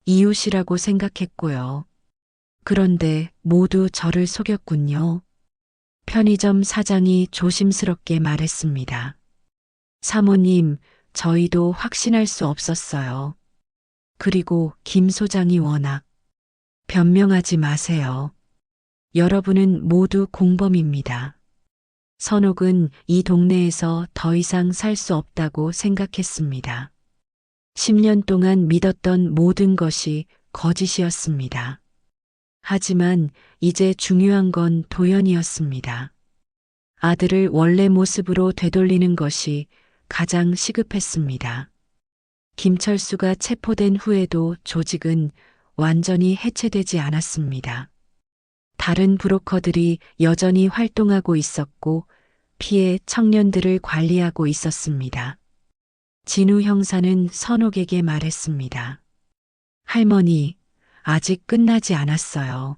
이웃이라고 생각했고요. 그런데 모두 저를 속였군요. 편의점 사장이 조심스럽게 말했습니다. 사모님, 저희도 확신할 수 없었어요. 그리고 김 소장이 워낙 변명하지 마세요. 여러분은 모두 공범입니다. 선옥은 이 동네에서 더 이상 살 수 없다고 생각했습니다. 10년 동안 믿었던 모든 것이 거짓이었습니다. 하지만 이제 중요한 건 도연이었습니다. 아들을 원래 모습으로 되돌리는 것이 가장 시급했습니다. 김철수가 체포된 후에도 조직은 완전히 해체되지 않았습니다. 다른 브로커들이 여전히 활동하고 있었고 피해 청년들을 관리하고 있었습니다. 진우 형사는 선옥에게 말했습니다. 할머니, 아직 끝나지 않았어요.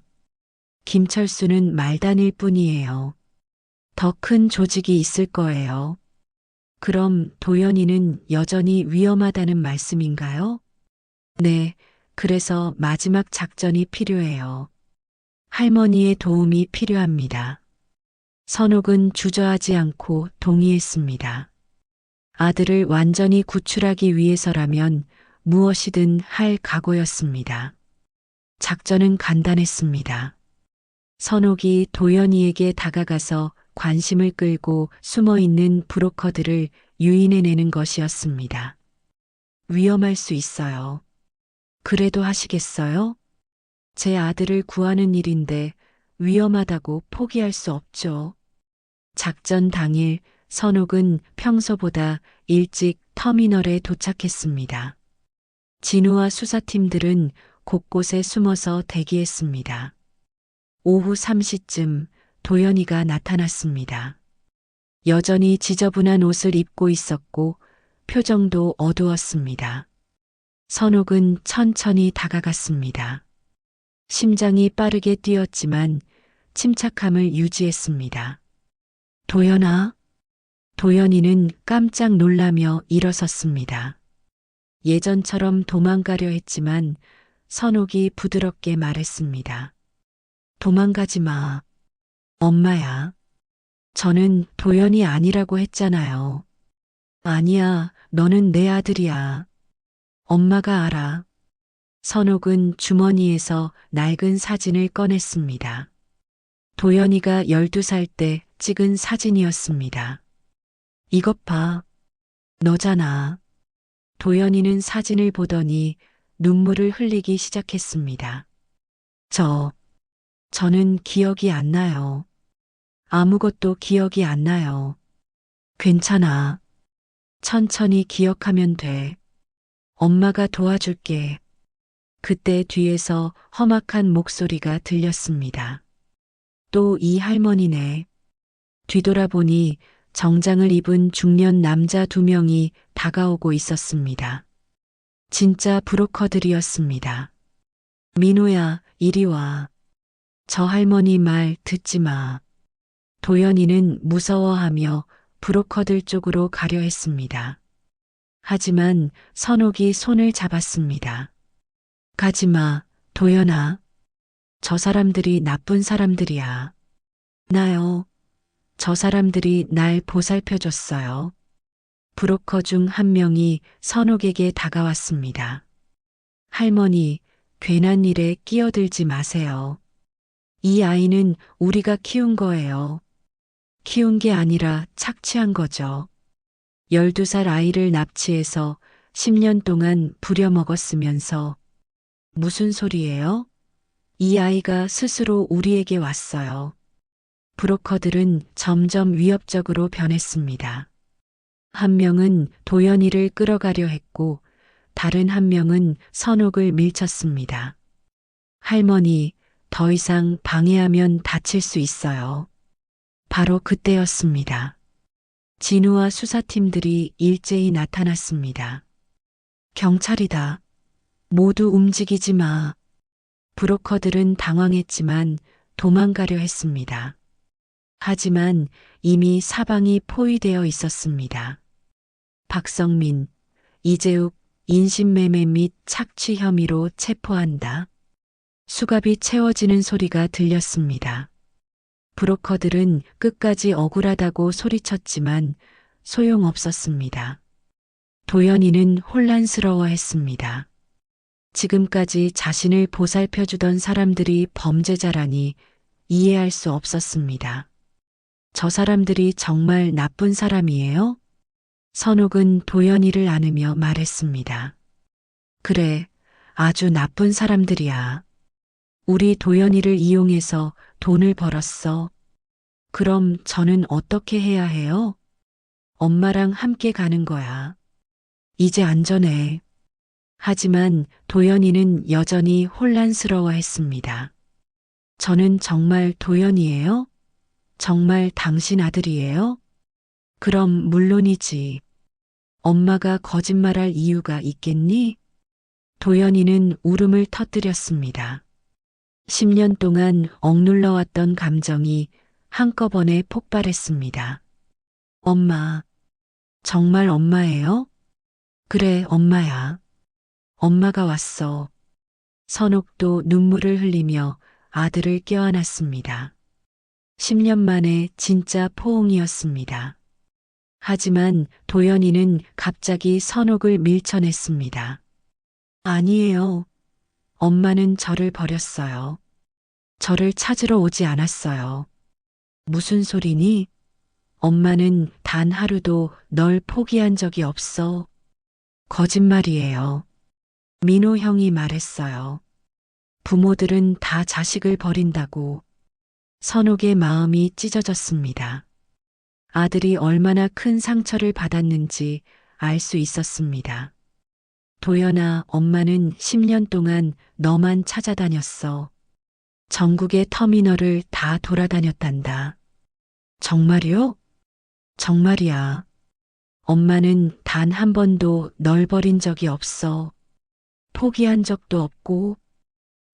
김철수는 말단일 뿐이에요. 더 큰 조직이 있을 거예요. 그럼 도연이는 여전히 위험하다는 말씀인가요? 네, 그래서 마지막 작전이 필요해요. 할머니의 도움이 필요합니다. 선옥은 주저하지 않고 동의했습니다. 아들을 완전히 구출하기 위해서라면 무엇이든 할 각오였습니다. 작전은 간단했습니다. 선옥이 도연이에게 다가가서 관심을 끌고 숨어 있는 브로커들을 유인해내는 것이었습니다. 위험할 수 있어요. 그래도 하시겠어요? 제 아들을 구하는 일인데 위험하다고 포기할 수 없죠. 작전 당일 선옥은 평소보다 일찍 터미널에 도착했습니다. 진우와 수사팀들은 곳곳에 숨어서 대기했습니다. 오후 3시쯤 도연이가 나타났습니다. 여전히 지저분한 옷을 입고 있었고 표정도 어두웠습니다. 선옥은 천천히 다가갔습니다. 심장이 빠르게 뛰었지만 침착함을 유지했습니다. 도연아? 도연이는 깜짝 놀라며 일어섰습니다. 예전처럼 도망가려 했지만 선옥이 부드럽게 말했습니다. 도망가지 마. 엄마야. 저는 도연이 아니라고 했잖아요. 아니야, 너는 내 아들이야. 엄마가 알아. 선옥은 주머니에서 낡은 사진을 꺼냈습니다. 도연이가 12살 때 찍은 사진이었습니다. 이것 봐. 너잖아. 도연이는 사진을 보더니 눈물을 흘리기 시작했습니다. 저는 기억이 안 나요. 아무것도 기억이 안 나요. 괜찮아. 천천히 기억하면 돼. 엄마가 도와줄게. 그때 뒤에서 험악한 목소리가 들렸습니다. 또 이 할머니네. 뒤돌아보니 정장을 입은 중년 남자 2명이 다가오고 있었습니다. 진짜 브로커들이었습니다. 민호야, 이리 와. 저 할머니 말 듣지 마. 도연이는 무서워하며 브로커들 쪽으로 가려 했습니다. 하지만 선옥이 손을 잡았습니다. 가지 마, 도연아. 저 사람들이 나쁜 사람들이야. 나요. 저 사람들이 날 보살펴줬어요. 브로커 중 한 명이 선옥에게 다가왔습니다. 할머니, 괜한 일에 끼어들지 마세요. 이 아이는 우리가 키운 거예요. 키운 게 아니라 착취한 거죠. 12살 아이를 납치해서 10년 동안 부려먹었으면서 무슨 소리예요? 이 아이가 스스로 우리에게 왔어요. 브로커들은 점점 위협적으로 변했습니다. 한 명은 도연이를 끌어가려 했고 다른 한 명은 선옥을 밀쳤습니다. 할머니, 더 이상 방해하면 다칠 수 있어요. 바로 그때였습니다. 진우와 수사팀들이 일제히 나타났습니다. 경찰이다. 모두 움직이지 마. 브로커들은 당황했지만 도망가려 했습니다. 하지만 이미 사방이 포위되어 있었습니다. 박성민, 이재욱 인신매매 및 착취 혐의로 체포한다. 수갑이 채워지는 소리가 들렸습니다. 브로커들은 끝까지 억울하다고 소리쳤지만 소용없었습니다. 도연이는 혼란스러워했습니다. 지금까지 자신을 보살펴주던 사람들이 범죄자라니 이해할 수 없었습니다. 저 사람들이 정말 나쁜 사람이에요? 선옥은 도연이를 안으며 말했습니다. 그래, 아주 나쁜 사람들이야. 우리 도연이를 이용해서 돈을 벌었어. 그럼 저는 어떻게 해야 해요? 엄마랑 함께 가는 거야. 이제 안전해. 하지만 도연이는 여전히 혼란스러워했습니다. 저는 정말 도연이에요? 정말 당신 아들이에요? 그럼 물론이지. 엄마가 거짓말할 이유가 있겠니? 도연이는 울음을 터뜨렸습니다. 10년 동안 억눌러왔던 감정이 한꺼번에 폭발했습니다. 엄마, 정말 엄마예요? 그래, 엄마야. 엄마가 왔어. 선옥도 눈물을 흘리며 아들을 껴안았습니다. 10년 만에 진짜 포옹이었습니다. 하지만 도연이는 갑자기 선옥을 밀쳐냈습니다. 아니에요. 엄마는 저를 버렸어요. 저를 찾으러 오지 않았어요. 무슨 소리니? 엄마는 단 하루도 널 포기한 적이 없어. 거짓말이에요. 민호 형이 말했어요. 부모들은 다 자식을 버린다고. 선옥의 마음이 찢어졌습니다. 아들이 얼마나 큰 상처를 받았는지 알 수 있었습니다. 도연아, 엄마는 10년 동안 너만 찾아다녔어. 전국의 터미널을 다 돌아다녔단다. 정말요? 정말이야. 엄마는 단 한 번도 널 버린 적이 없어. 포기한 적도 없고.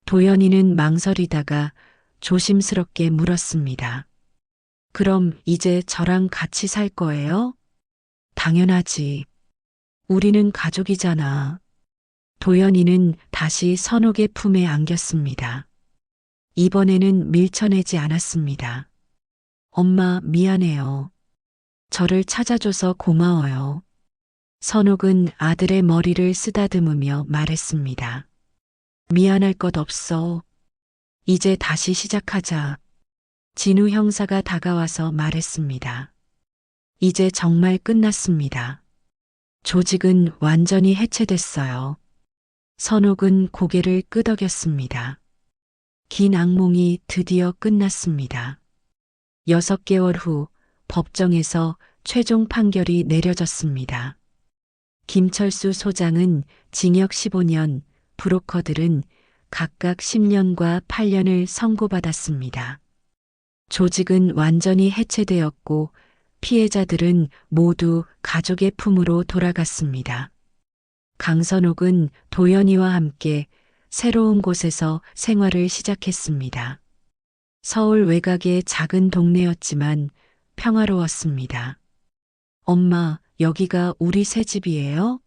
도연이는 망설이다가 조심스럽게 물었습니다. 그럼 이제 저랑 같이 살 거예요? 당연하지. 우리는 가족이잖아. 도연이는 다시 선옥의 품에 안겼습니다. 이번에는 밀쳐내지 않았습니다. 엄마, 미안해요. 저를 찾아줘서 고마워요. 선옥은 아들의 머리를 쓰다듬으며 말했습니다. 미안할 것 없어. 이제 다시 시작하자. 진우 형사가 다가와서 말했습니다. 이제 정말 끝났습니다. 조직은 완전히 해체됐어요. 선옥은 고개를 끄덕였습니다. 긴 악몽이 드디어 끝났습니다. 6개월 후 법정에서 최종 판결이 내려졌습니다. 김철수 소장은 징역 15년, 브로커들은 각각 10년과 8년을 선고받았습니다. 조직은 완전히 해체되었고 피해자들은 모두 가족의 품으로 돌아갔습니다. 강선옥은 도연이와 함께 새로운 곳에서 생활을 시작했습니다. 서울 외곽의 작은 동네였지만 평화로웠습니다. 엄마, 여기가 우리 새 집이에요?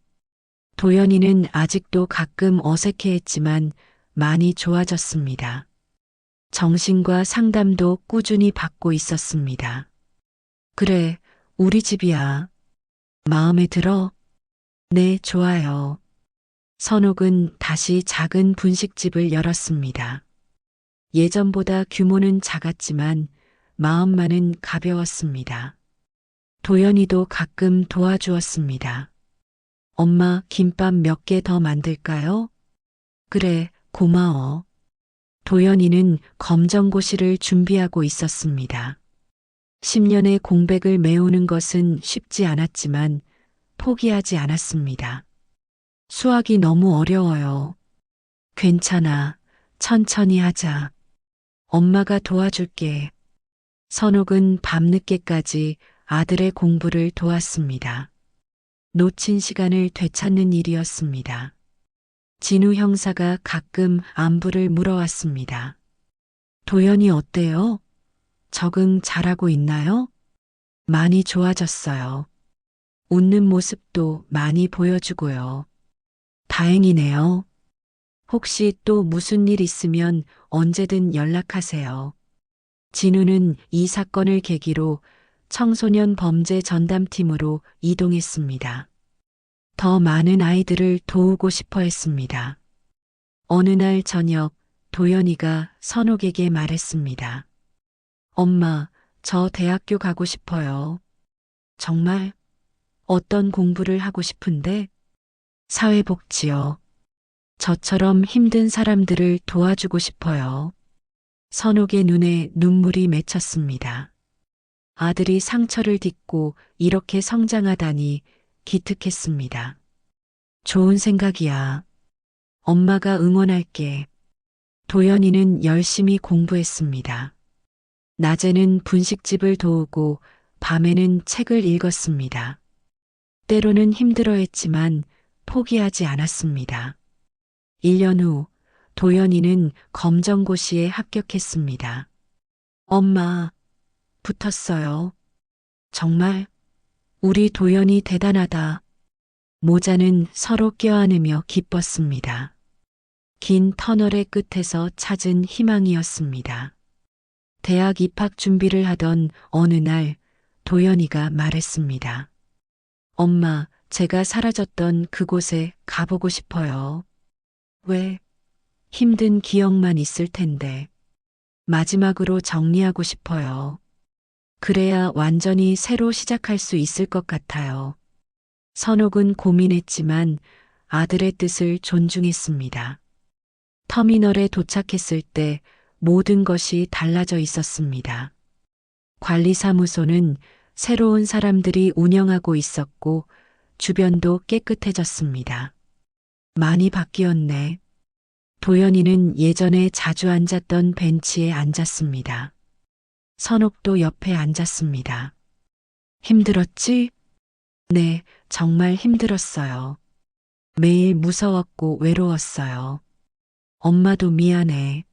도연이는 아직도 가끔 어색해했지만 많이 좋아졌습니다. 정신과 상담도 꾸준히 받고 있었습니다. 그래, 우리 집이야. 마음에 들어? 네, 좋아요. 선옥은 다시 작은 분식집을 열었습니다. 예전보다 규모는 작았지만 마음만은 가벼웠습니다. 도연이도 가끔 도와주었습니다. 엄마, 김밥 몇 개 더 만들까요? 그래, 고마워. 도연이는 검정고시를 준비하고 있었습니다. 10년의 공백을 메우는 것은 쉽지 않았지만 포기하지 않았습니다. 수학이 너무 어려워요. 괜찮아. 천천히 하자. 엄마가 도와줄게. 선옥은 밤늦게까지 아들의 공부를 도왔습니다. 놓친 시간을 되찾는 일이었습니다. 진우 형사가 가끔 안부를 물어왔습니다. 도연이 어때요? 적응 잘하고 있나요? 많이 좋아졌어요. 웃는 모습도 많이 보여주고요. 다행이네요. 혹시 또 무슨 일 있으면 언제든 연락하세요. 진우는 이 사건을 계기로 청소년 범죄 전담팀으로 이동했습니다. 더 많은 아이들을 도우고 싶어 했습니다. 어느 날 저녁 도연이가 선옥에게 말했습니다. 엄마, 저 대학교 가고 싶어요. 정말? 어떤 공부를 하고 싶은데? 사회복지요. 저처럼 힘든 사람들을 도와주고 싶어요. 선옥의 눈에 눈물이 맺혔습니다. 아들이 상처를 딛고 이렇게 성장하다니 기특했습니다. 좋은 생각이야. 엄마가 응원할게. 도연이는 열심히 공부했습니다. 낮에는 분식집을 도우고 밤에는 책을 읽었습니다. 때로는 힘들어했지만 포기하지 않았습니다. 1년 후 도연이는 검정고시에 합격했습니다. 엄마, 붙었어요. 정말? 우리 도연이 대단하다. 모자는 서로 껴안으며 기뻤습니다. 긴 터널의 끝에서 찾은 희망이었습니다. 대학 입학 준비를 하던 어느 날 도연이가 말했습니다. 엄마, 제가 사라졌던 그곳에 가보고 싶어요. 왜? 힘든 기억만 있을 텐데. 마지막으로 정리하고 싶어요. 그래야 완전히 새로 시작할 수 있을 것 같아요. 선옥은 고민했지만 아들의 뜻을 존중했습니다. 터미널에 도착했을 때 모든 것이 달라져 있었습니다. 관리사무소는 새로운 사람들이 운영하고 있었고 주변도 깨끗해졌습니다. 많이 바뀌었네. 도연이는 예전에 자주 앉았던 벤치에 앉았습니다. 선옥도 옆에 앉았습니다. 힘들었지? 네, 정말 힘들었어요. 매일 무서웠고 외로웠어요. 엄마도 미안해.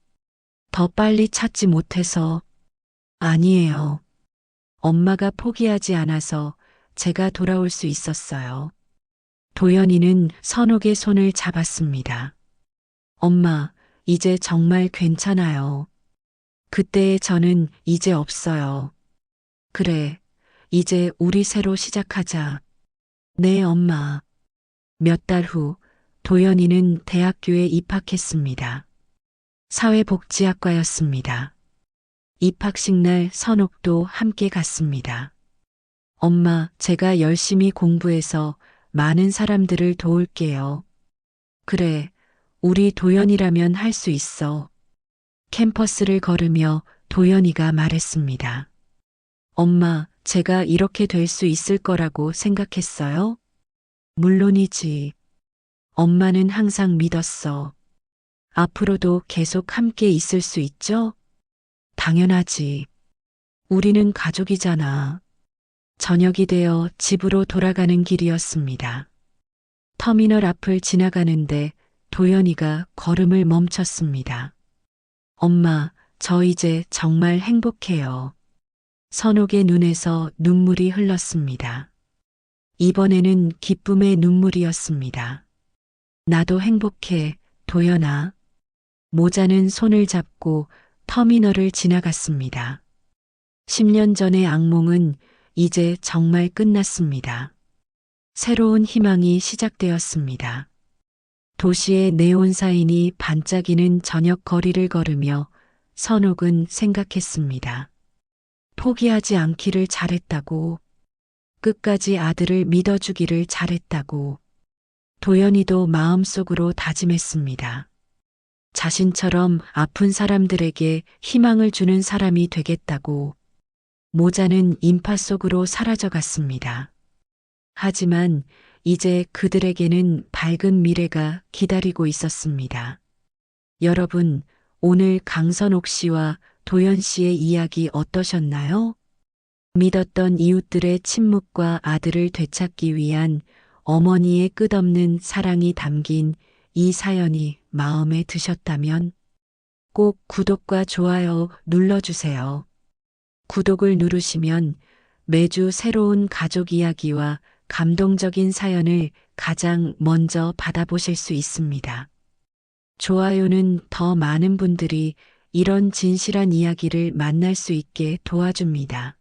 더 빨리 찾지 못해서. 아니에요. 엄마가 포기하지 않아서 제가 돌아올 수 있었어요. 도연이는 선옥의 손을 잡았습니다. 엄마, 이제 정말 괜찮아요. 그때의 저는 이제 없어요. 그래, 이제 우리 새로 시작하자. 네, 엄마. 몇 달 후, 도연이는 대학교에 입학했습니다. 사회복지학과였습니다. 입학식 날 선옥도 함께 갔습니다. 엄마, 제가 열심히 공부해서 많은 사람들을 도울게요. 그래, 우리 도연이라면 할 수 있어. 캠퍼스를 걸으며 도연이가 말했습니다. 엄마, 제가 이렇게 될 수 있을 거라고 생각했어요? 물론이지. 엄마는 항상 믿었어. 앞으로도 계속 함께 있을 수 있죠? 당연하지. 우리는 가족이잖아. 저녁이 되어 집으로 돌아가는 길이었습니다. 터미널 앞을 지나가는데 도연이가 걸음을 멈췄습니다. 엄마, 저 이제 정말 행복해요. 선옥의 눈에서 눈물이 흘렀습니다. 이번에는 기쁨의 눈물이었습니다. 나도 행복해, 도연아. 모자는 손을 잡고 터미널을 지나갔습니다. 10년 전의 악몽은 이제 정말 끝났습니다. 새로운 희망이 시작되었습니다. 도시의 네온 사인이 반짝이는 저녁 거리를 걸으며 선옥은 생각했습니다. 포기하지 않기를 잘했다고, 끝까지 아들을 믿어주기를 잘했다고, 도연이도 마음속으로 다짐했습니다. 자신처럼 아픈 사람들에게 희망을 주는 사람이 되겠다고. 모자는 인파 속으로 사라져갔습니다. 하지만 이제 그들에게는 밝은 미래가 기다리고 있었습니다. 여러분, 오늘 강선옥 씨와 도연 씨의 이야기 어떠셨나요? 믿었던 이웃들의 침묵과 아들을 되찾기 위한 어머니의 끝없는 사랑이 담긴 이 사연이 마음에 드셨다면 꼭 구독과 좋아요 눌러주세요. 구독을 누르시면 매주 새로운 가족 이야기와 감동적인 사연을 가장 먼저 받아보실 수 있습니다. 좋아요는 더 많은 분들이 이런 진실한 이야기를 만날 수 있게 도와줍니다.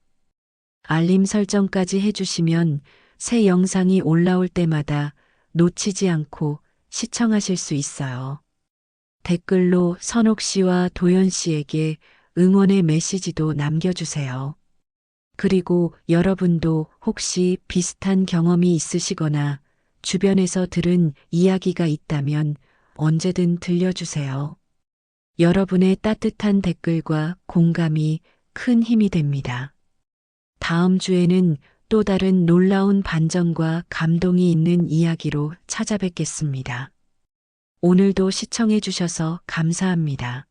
알림 설정까지 해주시면 새 영상이 올라올 때마다 놓치지 않고 시청하실 수 있어요. 댓글로 선옥 씨와 도연 씨에게 응원의 메시지도 남겨주세요. 그리고 여러분도 혹시 비슷한 경험이 있으시거나 주변에서 들은 이야기가 있다면 언제든 들려주세요. 여러분의 따뜻한 댓글과 공감이 큰 힘이 됩니다. 다음 주에는 또 다른 놀라운 반전과 감동이 있는 이야기로 찾아뵙겠습니다. 오늘도 시청해 주셔서 감사합니다.